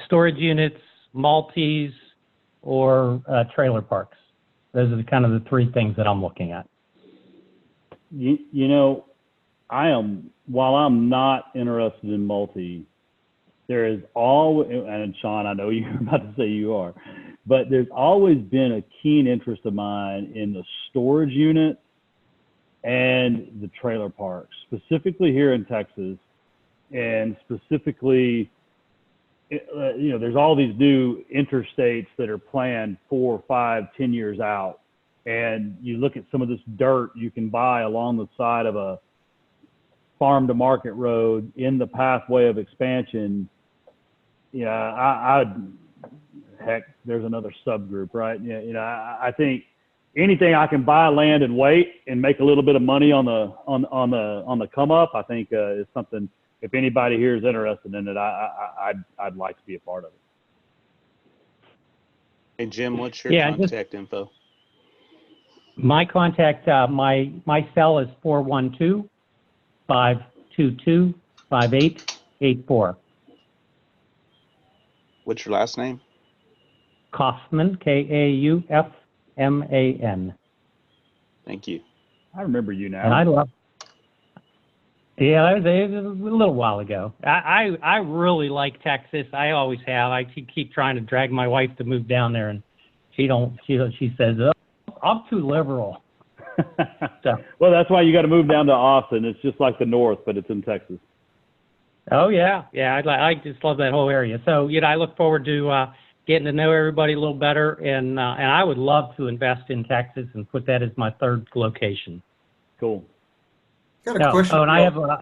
storage units, multis, or trailer parks. Those are the kind of the three things that I'm looking at. You know, while I'm not interested in multi, there is always, and Sean, I know you're about to say you are, but there's always been a keen interest of mine in the storage unit and the trailer parks, specifically here in Texas, and specifically, you know, there's all these new interstates that are planned 4, 5, 10 years out. And you look at some of this dirt you can buy along the side of a farm to market road in the pathway of expansion. Yeah, heck, there's another subgroup, right? Yeah, you know, I think anything I can buy land and wait and make a little bit of money on the come up, I think is something. If anybody here is interested in it, I'd like to be a part of it. Hey Jim, what's your contact info? My contact, my cell is 412-522-5884. What's your last name? Kaufman, Kaufman. Thank you. I remember you now. And I love. Yeah, that was a little while ago. I really like Texas. I always have. I keep trying to drag my wife to move down there, and she says, oh, I'm too liberal. So. Well, that's why you got to move down to Austin. It's just like the North, but it's in Texas. Oh yeah, I just love that whole area. So I look forward to getting to know everybody a little better, and I would love to invest in Texas and put that as my third location. Cool. Got a question. Oh, and I have. Go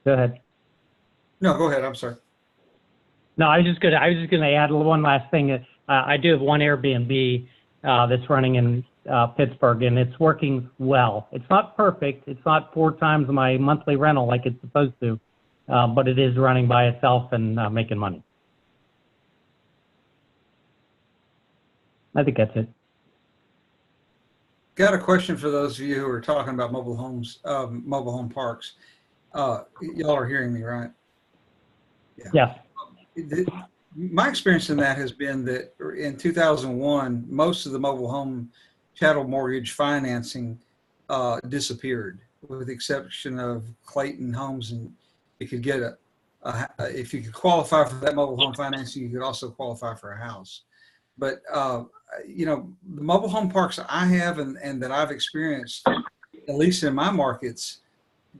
ahead. No, go ahead. I'm sorry. No, I was just gonna add one last thing. I do have one Airbnb that's running in Pittsburgh, and it's working well. It's not perfect. It's not 4 times my monthly rental like it's supposed to, but it is running by itself and making money. I think that's it. Got a question for those of you who are talking about mobile homes, mobile home parks. Y'all are hearing me, right? Yeah. My experience in that has been that in 2001, most of the mobile home chattel mortgage financing disappeared, with the exception of Clayton Homes, and you could get if you could qualify for that mobile home financing, you could also qualify for a house. But the mobile home parks I have and that I've experienced, at least in my markets,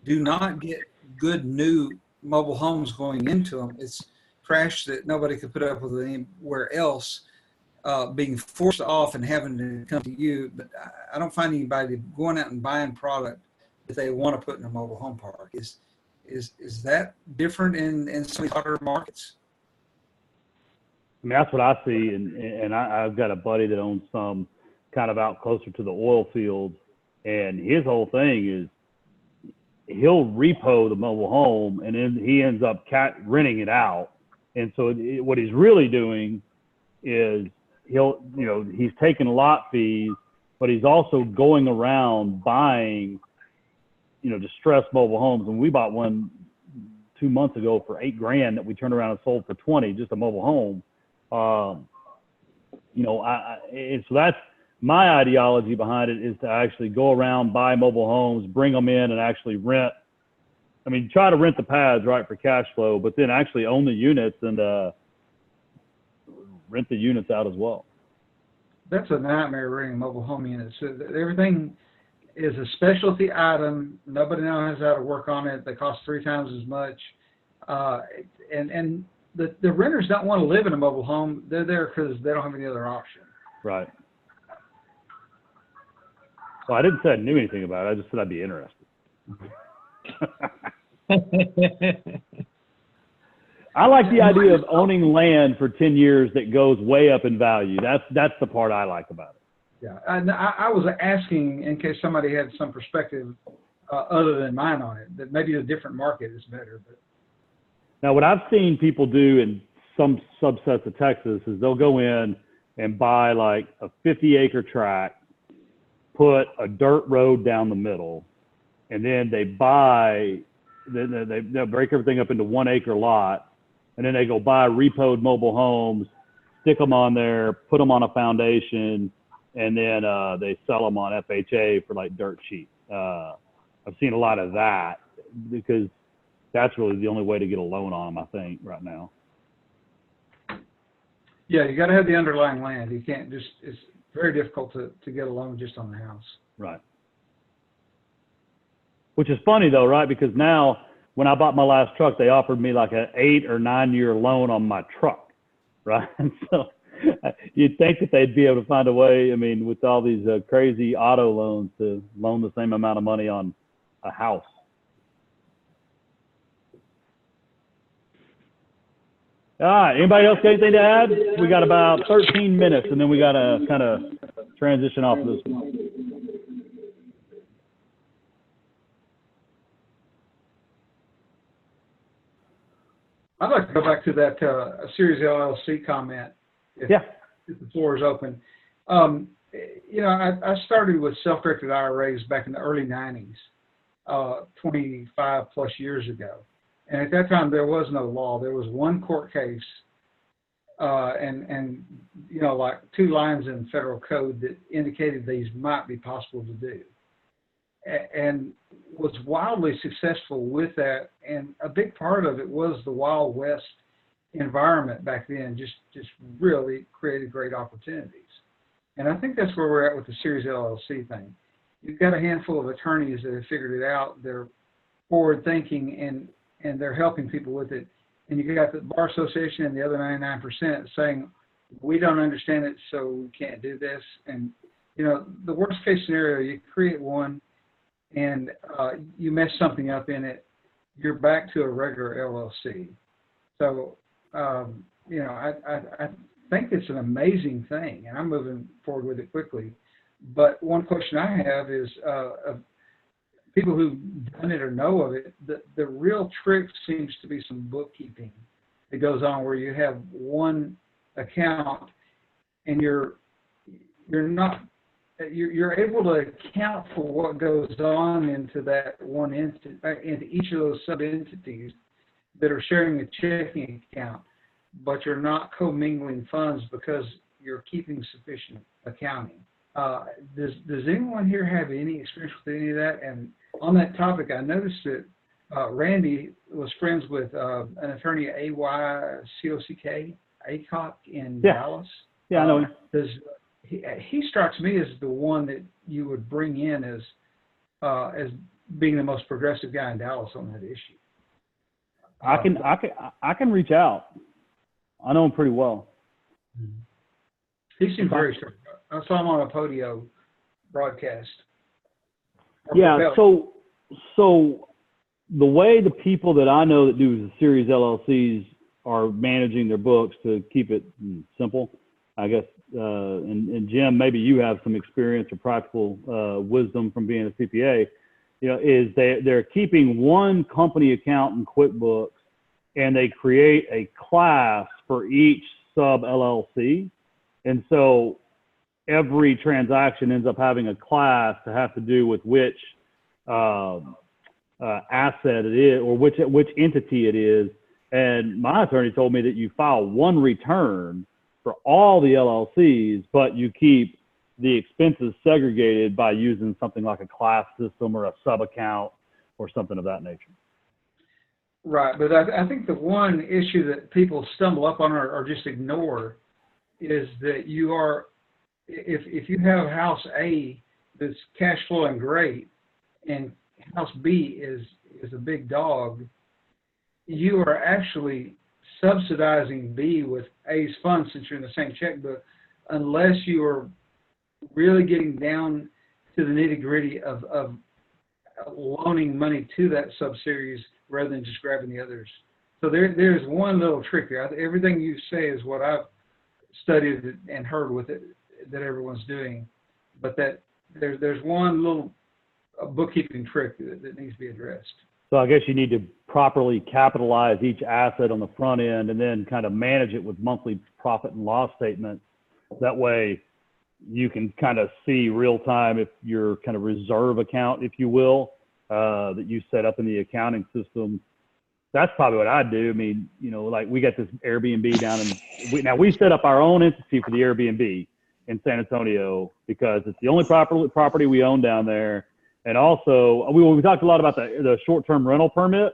do not get good new mobile homes going into them. It's trash that nobody could put up with anywhere else, being forced off and having to come to you. But I don't find anybody going out and buying product that they want to put in a mobile home park. Is that different in some of the other markets? I mean, that's what I see, and I've got a buddy that owns some kind of out closer to the oil fields, and his whole thing is he'll repo the mobile home, and then he ends up renting it out. And so what he's really doing is he's taking lot fees, but he's also going around buying, distressed mobile homes. And we bought one 2 months ago for $8,000 that we turned around and sold for $20,000, just a mobile home. And so that's my ideology behind it, is to actually go around, buy mobile homes, bring them in, and actually rent. I mean, try to rent the pads, right, for cash flow, but then actually own the units and rent the units out as well. That's a nightmare, renting mobile home units. Everything is a specialty item. Nobody knows how to work on it. They cost 3 times as much. And the renters don't want to live in a mobile home. They're there because they don't have any other option. Right. Well, I didn't say I knew anything about it. I just said I'd be interested. I like the idea of owning land for 10 years that goes way up in value. That's the part I like about it. Yeah, and I was asking in case somebody had some perspective other than mine on it. That maybe a different market is better. But Now, what I've seen people do in some subsets of Texas is they'll go in and buy like a 50-acre tract, put a dirt road down the middle, and then they'll break everything up into 1-acre lots, and then they go buy repoed mobile homes, stick them on there, put them on a foundation, and then they sell them on FHA for like dirt cheap. I've seen a lot of that because that's really the only way to get a loan on them, I think, right now. yeah, you got to have the underlying land. You can't just, it's very difficult to get a loan just on the house. Right. Which is funny though, right? Because now when I bought my last truck, they offered me like an 8 or 9 year loan on my truck, right? And so you'd think that they'd be able to find a way, I mean, with all these crazy auto loans, to loan the same amount of money on a house. All right, anybody else got anything to add? We got about 13 minutes and then we got to kind of transition off of this one. I'd like to go back to that Series LLC comment, if the floor is open. You know, I started with self-directed IRAs back in the early 90s, 25 plus years ago. And at that time, there was no law. There was one court case and you know, like 2 lines in federal code that indicated these might be possible to do. And was wildly successful with that, and a big part of it was the Wild West environment back then just really created great opportunities. And I think that's where we're at with the Series LLC thing. You've got a handful of attorneys that have figured it out. They're forward thinking and they're helping people with it. And you got the Bar Association and the other 99% saying, we don't understand it, so we can't do this. And, you know, the worst case scenario, you create one and you mess something up in it, you're back to a regular LLC. So, you know, I think it's an amazing thing, and I'm moving forward with it quickly. But one question I have is, of people who've done it or know of it, the real trick seems to be some bookkeeping that goes on where you have one account and you're able to account for what goes on into that one entity, into each of those sub-entities that are sharing a checking account, but you're not commingling funds because you're keeping sufficient accounting. Does anyone here have any experience with any of that? And on that topic, I noticed that Randy was friends with an attorney, AYCOCK, ACOC in Dallas. Yeah, I know him. He strikes me as the one that you would bring in as being the most progressive guy in Dallas on that issue. I can reach out. I know him pretty well. He seems very strong. I saw him on a Podio broadcast. Yeah, so the way the people that I know that do the Series LLCs are managing their books, to keep it simple, I guess, and Jim, maybe you have some experience or practical wisdom from being a CPA, you know, is they're keeping one company account in QuickBooks, and they create a class for each sub LLC. And so every transaction ends up having a class to have to do with which asset it is, or which entity it is. And my attorney told me that you file one return for all the LLCs, but you keep the expenses segregated by using something like a class system or a sub account or something of that nature. Right, but I think the one issue that people stumble up on or just ignore is that you are, if you have house A that's cash flowing great and house B is a big dog, you are actually subsidizing B with A's funds since you're in the same checkbook, unless you are really getting down to the nitty gritty of loaning money to that subseries rather than just grabbing the others. So there's one little trick there. Everything you say is what I've studied and heard with it that everyone's doing, but that there's one little a bookkeeping trick that needs to be addressed. So I guess you need to properly capitalize each asset on the front end and then kind of manage it with monthly profit and loss statements. That way you can kind of see real time if your kind of reserve account, if you will, that you set up in the accounting system. That's probably what I'd do. I mean, you know, like we got this Airbnb down and we set up our own entity for the Airbnb in San Antonio because it's the only property we own down there. And also we talked a lot about the short-term rental permit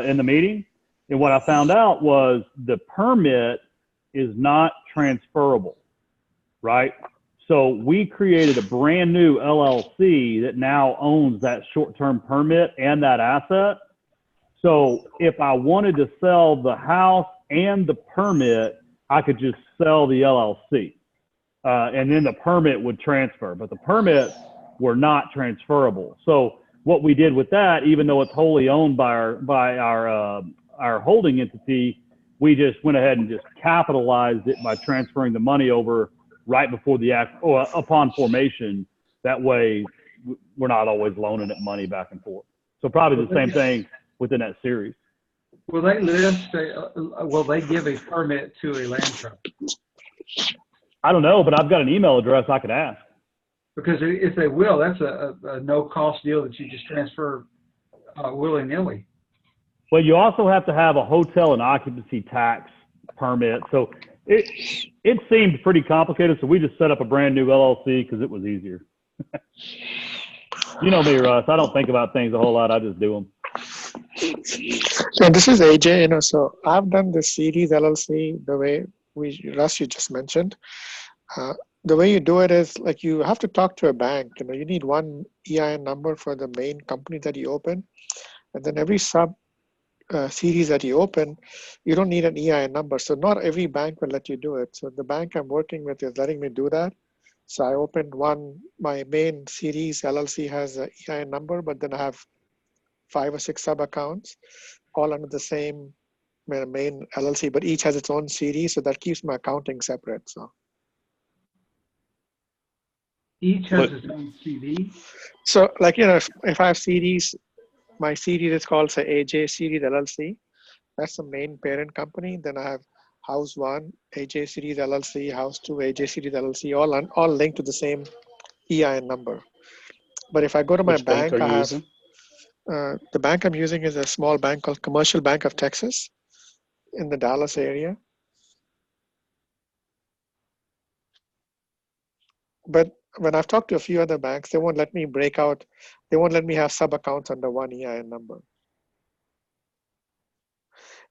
in the meeting. And what I found out was the permit is not transferable, right? So we created a brand new LLC that now owns that short-term permit and that asset. So if I wanted to sell the house and the permit, I could just sell the LLC. And then the permit would transfer, but the permits were not transferable. So what we did with that, even though it's wholly owned by our holding entity, we just went ahead and just capitalized it by transferring the money over right before the act or upon formation. That way we're not always loaning it money back and forth. So probably the same thing within that series. Will they will they give a permit to a land trust? I don't know, but I've got an email address I could ask. Because if they will, that's a no-cost deal that you just transfer willy-nilly. Well, you also have to have a hotel and occupancy tax permit. So it seemed pretty complicated, so we just set up a brand new LLC because it was easier. You know me, Russ. I don't think about things a whole lot. I just do them. So this is AJ, you know, so I've done the series LLC the way Russ, you just mentioned. The way you do it is like you have to talk to a bank. You know, you need one EIN number for the main company that you open, and then every sub series that you open, you don't need an EIN number. So not every bank will let you do it. So the bank I'm working with is letting me do that. So I opened one. My main series LLC has an EIN number, but then I have 5 or 6 sub accounts, all under the same main LLC, but each has its own series. So that keeps my accounting separate. So. Each has its own CD. So like, you know, if I have series, my series is called, say, AJ Series LLC. That's the main parent company. Then I have House 1, AJ Series LLC, House 2, AJ Series LLC, all linked to the same EIN number. But if I go to my bank, I have, the bank I'm using is a small bank called Commercial Bank of Texas in the Dallas area. But when I've talked to a few other banks, they won't let me break out. They won't let me have sub accounts under one EIN number.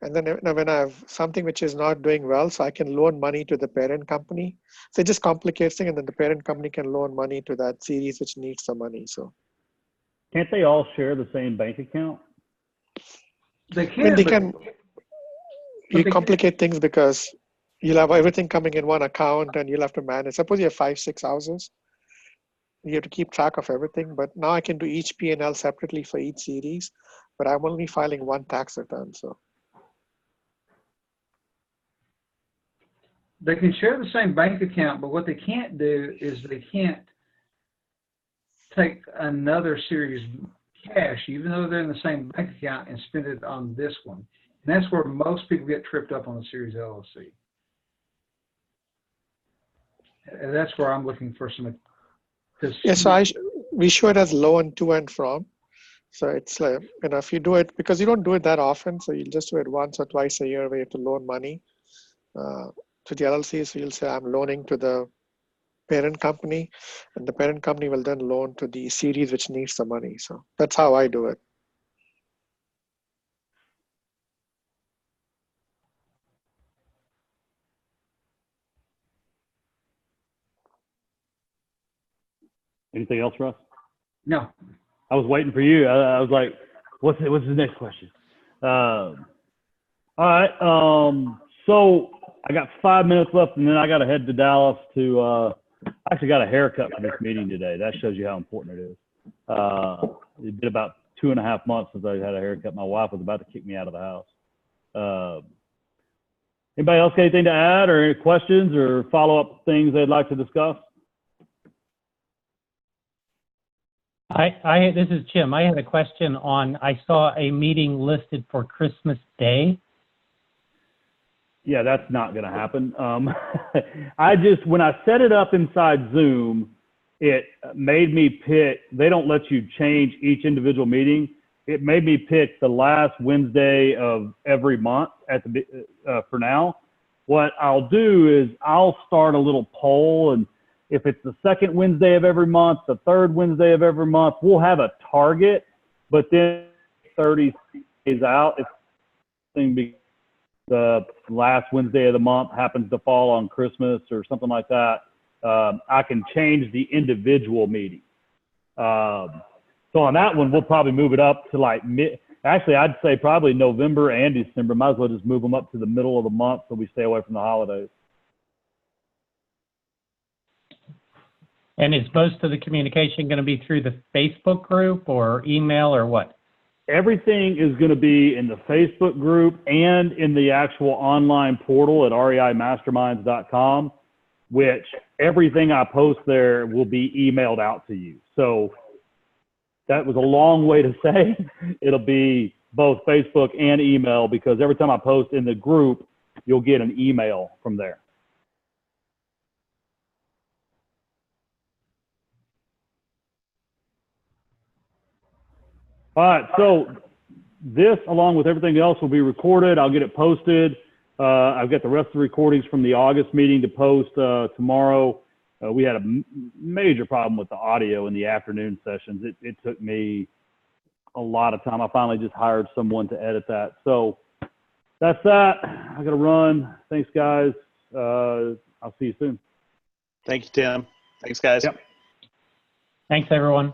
And then when I have something which is not doing well, so I can loan money to the parent company. So it just complicates things, and then the parent company can loan money to that series which needs the money. So can't they all share the same bank account? They can. I mean, they can. You complicate things because you'll have everything coming in one account, and you'll have to manage. Suppose you have 5, 6 houses. You have to keep track of everything, but now I can do each P&L separately for each series, but I'm only filing one tax return. So they can share the same bank account, but what they can't do is they can't take another series cash, even though they're in the same bank account, and spend it on this one. And that's where most people get tripped up on the series LLC. And that's where I'm looking for some. yeah, so we show it as loan to and from. So it's like, you know, if you do it, because you don't do it that often, so you'll just do it once or twice a year where you have to loan money to the LLC. So you'll say, I'm loaning to the parent company, and the parent company will then loan to the series which needs the money. So that's how I do it. Anything else, Russ? No. I was waiting for you. I was like, what's the next question? All right. So I got 5 minutes left, and then I got to head to Dallas to, I actually got a haircut for this meeting today. That shows you how important it is. It's been about 2.5 months since I had a haircut. My wife was about to kick me out of the house. Anybody else got anything to add, or any questions or follow-up things they'd like to discuss? This is Jim. I had a question on, I saw a meeting listed for Christmas Day. Yeah, that's not going to happen. When I set it up inside Zoom, it made me pick, they don't let you change each individual meeting. It made me pick the last Wednesday of every month for now. What I'll do is I'll start a little poll, and if it's the second Wednesday of every month, the third Wednesday of every month, we'll have a target, but then 30 days out, if the last Wednesday of the month happens to fall on Christmas or something like that, I can change the individual meeting. So on that one, we'll probably move it up to like actually, I'd say probably November and December. Might as well just move them up to the middle of the month so we stay away from the holidays. And is most of the communication going to be through the Facebook group or email or what? Everything is going to be in the Facebook group and in the actual online portal at reimasterminds.com, which everything I post there will be emailed out to you. So that was a long way to say it'll be both Facebook and email, because every time I post in the group, you'll get an email from there. All right, so this, along with everything else, will be recorded. I'll get it posted. I've got the rest of the recordings from the August meeting to post tomorrow. We had a major problem with the audio in the afternoon sessions. It took me a lot of time. I finally just hired someone to edit that. So that's that. I got to run. Thanks, guys. I'll see you soon. Thank you, Tim. Thanks, guys. Yep. Thanks, everyone.